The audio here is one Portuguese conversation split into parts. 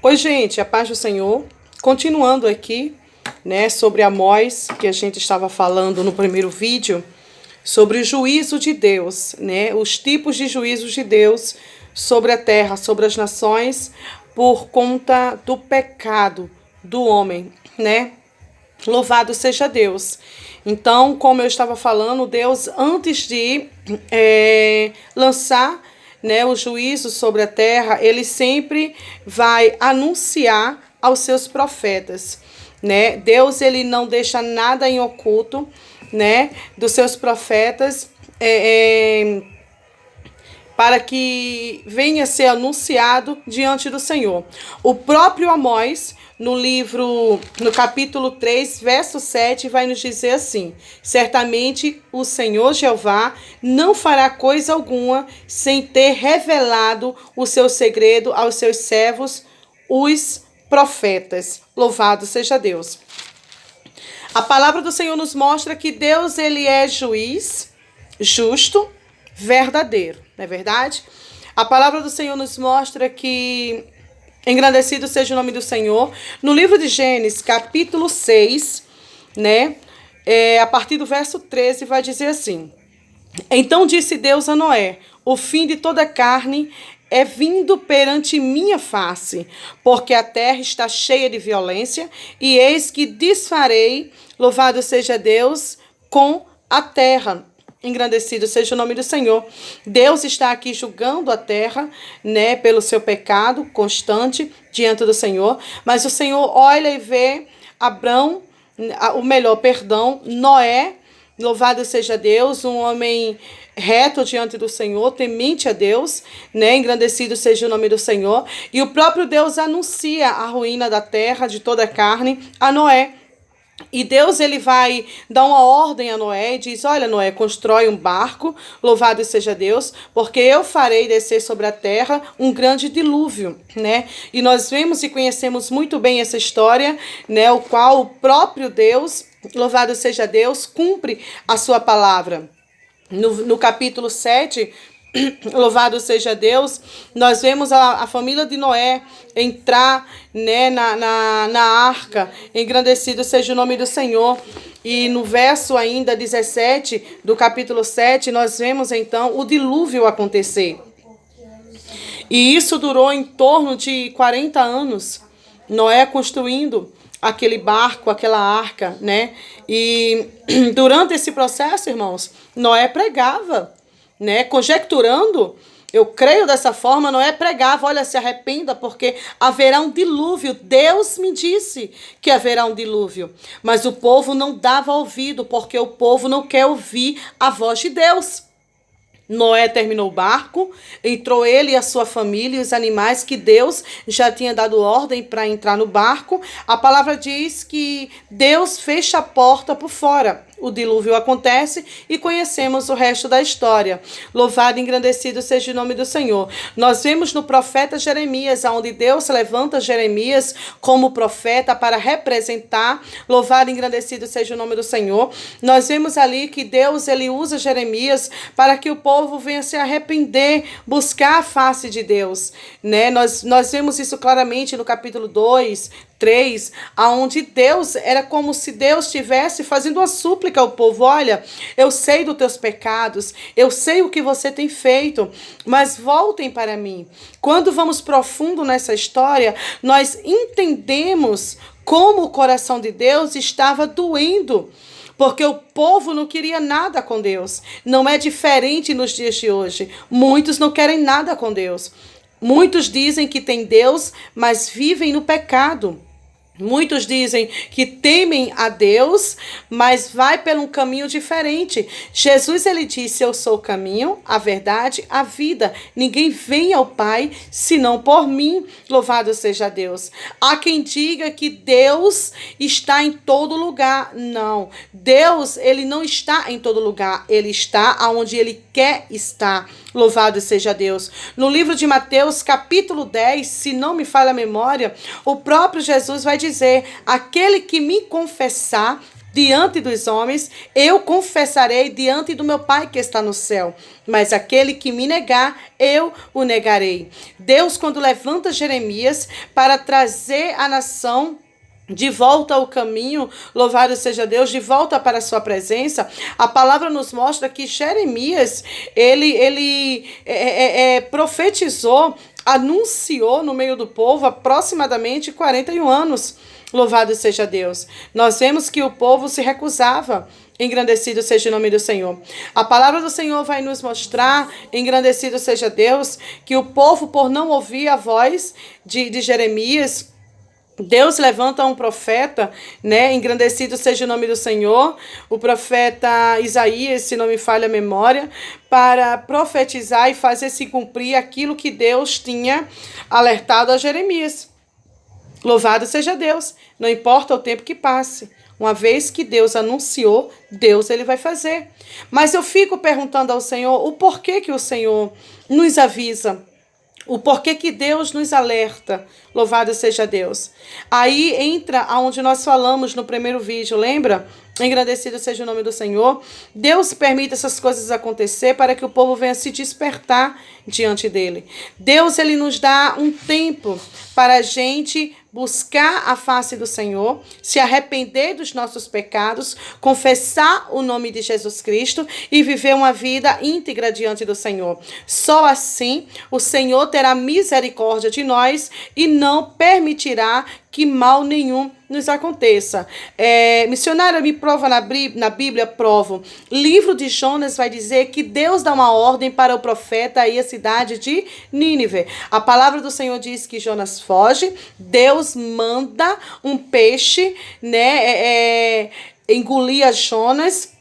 Oi, gente, a paz do Senhor. Continuando aqui, né, sobre Amós, que a gente estava falando no primeiro vídeo, sobre o juízo de Deus, né, os tipos de juízos de Deus sobre a terra, sobre as nações, por conta do pecado do homem, né? Louvado seja Deus. Então, como eu estava falando, Deus, antes de lançar, né, o juízo sobre a terra, ele sempre vai anunciar aos seus profetas, né? Deus, ele não deixa nada em oculto, né, dos seus profetas, para que venha ser anunciado diante do Senhor. O próprio Amós, no capítulo 3, verso 7, vai nos dizer assim: certamente o Senhor Jeová não fará coisa alguma sem ter revelado o seu segredo aos seus servos, os profetas. Louvado seja Deus. A palavra do Senhor nos mostra que Deus, ele é juiz, justo, verdadeiro, não é verdade? A palavra do Senhor nos mostra que engrandecido seja o nome do Senhor. No livro de Gênesis, capítulo 6, né? A partir do verso 13, vai dizer assim: então disse Deus a Noé: o fim de toda carne é vindo perante minha face, porque a terra está cheia de violência, e eis que desfarei, louvado seja Deus, com a terra. Engrandecido seja o nome do Senhor. Deus está aqui julgando a terra, né, pelo seu pecado constante diante do Senhor. Mas o Senhor olha e vê Noé, louvado seja Deus, um homem reto diante do Senhor, temente a Deus, né? Engrandecido seja o nome do Senhor. E o próprio Deus anuncia a ruína da terra, de toda a carne, a Noé. E Deus, ele vai dar uma ordem a Noé e diz: olha, Noé, constrói um barco, louvado seja Deus, porque eu farei descer sobre a terra um grande dilúvio, né? E nós vemos e conhecemos muito bem essa história, né? O qual o próprio Deus, louvado seja Deus, cumpre a sua palavra. No capítulo 7, louvado seja Deus, nós vemos a família de Noé entrar, né, na arca. Engrandecido seja o nome do Senhor. E no verso ainda 17 do capítulo 7, nós vemos então o dilúvio acontecer. E isso durou em torno de 40 anos. Noé construindo aquele barco, aquela arca, né? E durante esse processo, irmãos, Noé pregava, né? Conjecturando, eu creio dessa forma, Noé pregava: olha, se arrependa, porque haverá um dilúvio. Deus me disse que haverá um dilúvio. Mas o povo não dava ouvido, porque o povo não quer ouvir a voz de Deus. Noé terminou o barco, entrou ele e a sua família e os animais que Deus já tinha dado ordem para entrar no barco. A palavra diz que Deus fecha a porta por fora. O dilúvio acontece e conhecemos o resto da história. Louvado e engrandecido seja o nome do Senhor. Nós vemos no profeta Jeremias, onde Deus levanta Jeremias como profeta para representar. Louvado e engrandecido seja o nome do Senhor. Nós vemos ali que Deus, ele usa Jeremias para que o povo venha se arrepender, buscar a face de Deus, né? Nós vemos isso claramente no capítulo 2, 3, aonde Deus, era como se Deus estivesse fazendo uma súplica ao povo: olha, eu sei dos teus pecados, eu sei o que você tem feito, mas voltem para mim. Quando vamos profundo nessa história, nós entendemos como o coração de Deus estava doendo, porque o povo não queria nada com Deus. Não é diferente nos dias de hoje. Muitos não querem nada com Deus. Muitos dizem que tem Deus, mas vivem no pecado. Muitos dizem que temem a Deus, mas vai por um caminho diferente. Jesus, ele disse: eu sou o caminho, a verdade, a vida. Ninguém vem ao Pai senão por mim. Louvado seja Deus. Há quem diga que Deus está em todo lugar. Não. Deus, ele não está em todo lugar. Ele está onde ele quer estar. Louvado seja Deus. No livro de Mateus, capítulo 10, se não me falha a memória, o próprio Jesus vai dizer: aquele que me confessar diante dos homens, eu confessarei diante do meu Pai que está no céu. Mas aquele que me negar, eu o negarei. Deus, quando levanta Jeremias para trazer a nação de volta ao caminho, louvado seja Deus, de volta para a sua presença, a palavra nos mostra que Jeremias, ele profetizou, anunciou no meio do povo aproximadamente 41 anos. Louvado seja Deus. Nós vemos que o povo se recusava. Engrandecido seja o nome do Senhor. A palavra do Senhor vai nos mostrar, engrandecido seja Deus, que o povo, por não ouvir a voz de Jeremias, Deus levanta um profeta, né? Engrandecido seja o nome do Senhor, o profeta Isaías, se não me falha a memória, para profetizar e fazer se cumprir aquilo que Deus tinha alertado a Jeremias. Louvado seja Deus, não importa o tempo que passe. Uma vez que Deus anunciou, Deus ele vai fazer. Mas eu fico perguntando ao Senhor o porquê que o Senhor nos avisa. O porquê que Deus nos alerta. Louvado seja Deus. Aí entra aonde nós falamos no primeiro vídeo, lembra? Engrandecido seja o nome do Senhor. Deus permite essas coisas acontecer para que o povo venha se despertar diante dele. Deus ele nos dá um tempo para a gente buscar a face do Senhor, se arrepender dos nossos pecados, confessar o nome de Jesus Cristo e viver uma vida íntegra diante do Senhor. Só assim o Senhor terá misericórdia de nós e não permitirá que mal nenhum nos aconteça. Missionária, me prova na Bíblia? Provo. Livro de Jonas vai dizer que Deus dá uma ordem para o profeta ir à cidade de Nínive. A palavra do Senhor diz que Jonas foge, Deus manda um peixe, né, engolir a Jonas.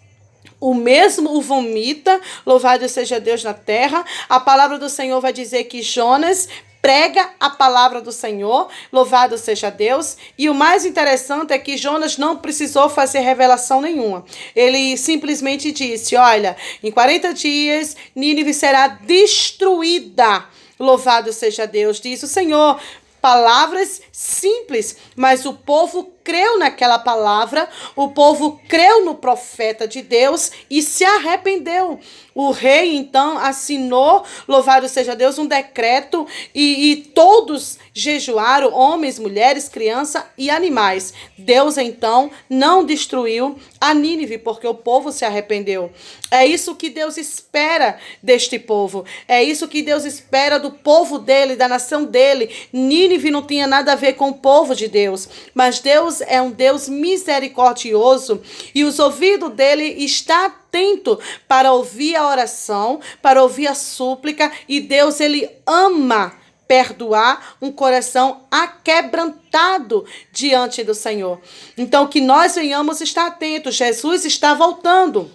O mesmo o vomita, louvado seja Deus na terra. A palavra do Senhor vai dizer que Jonas prega a palavra do Senhor, louvado seja Deus. E o mais interessante é que Jonas não precisou fazer revelação nenhuma. Ele simplesmente disse, olha, em 40 dias Nínive será destruída. Louvado seja Deus, diz o Senhor. Palavras simples, mas o povo creu naquela palavra, o povo creu no profeta de Deus e se arrependeu. O rei, então, assinou, louvado seja Deus, um decreto e todos jejuaram, homens, mulheres, crianças e animais. Deus, então, não destruiu a Nínive, porque o povo se arrependeu. É isso que Deus espera deste povo. É isso que Deus espera do povo dele, da nação dele. Nínive não tinha nada a ver com o povo de Deus, mas Deus é um Deus misericordioso e os ouvidos dele estão atentos para ouvir a oração, para ouvir a súplica, e Deus ele ama perdoar um coração aquebrantado diante do Senhor. Então que nós venhamos estar atentos. Jesus está voltando.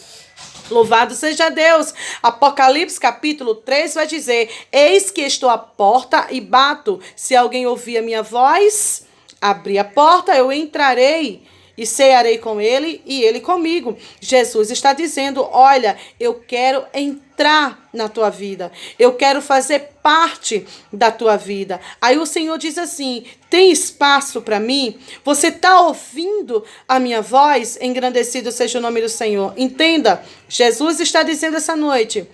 Louvado seja Deus. Apocalipse capítulo 3 vai dizer, eis que estou à porta e bato. Se alguém ouvir a minha voz, abrir a porta, eu entrarei e cearei com ele e ele comigo. Jesus está dizendo, olha, eu quero entrar na tua vida. Eu quero fazer parte da tua vida. Aí o Senhor diz assim, tem espaço para mim? Você está ouvindo a minha voz? Engrandecido seja o nome do Senhor. Entenda, Jesus está dizendo essa noite,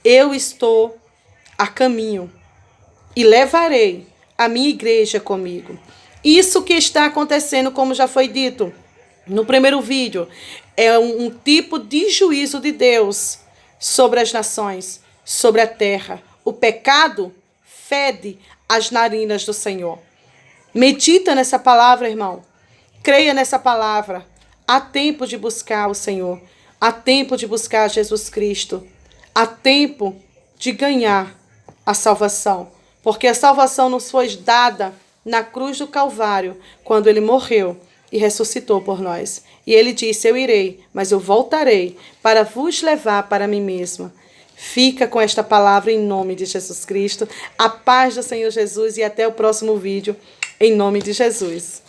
eu estou a caminho e levarei a minha igreja comigo. Isso que está acontecendo, como já foi dito no primeiro vídeo, é um tipo de juízo de Deus sobre as nações, sobre a terra. O pecado fede as narinas do Senhor. Medita nessa palavra, irmão. Creia nessa palavra. Há tempo de buscar o Senhor. Há tempo de buscar Jesus Cristo. Há tempo de ganhar a salvação. Porque a salvação nos foi dada na cruz do Calvário, quando ele morreu e ressuscitou por nós. E ele disse, eu irei, mas eu voltarei para vos levar para mim mesma. Fica com esta palavra em nome de Jesus Cristo. A paz do Senhor Jesus e até o próximo vídeo, em nome de Jesus.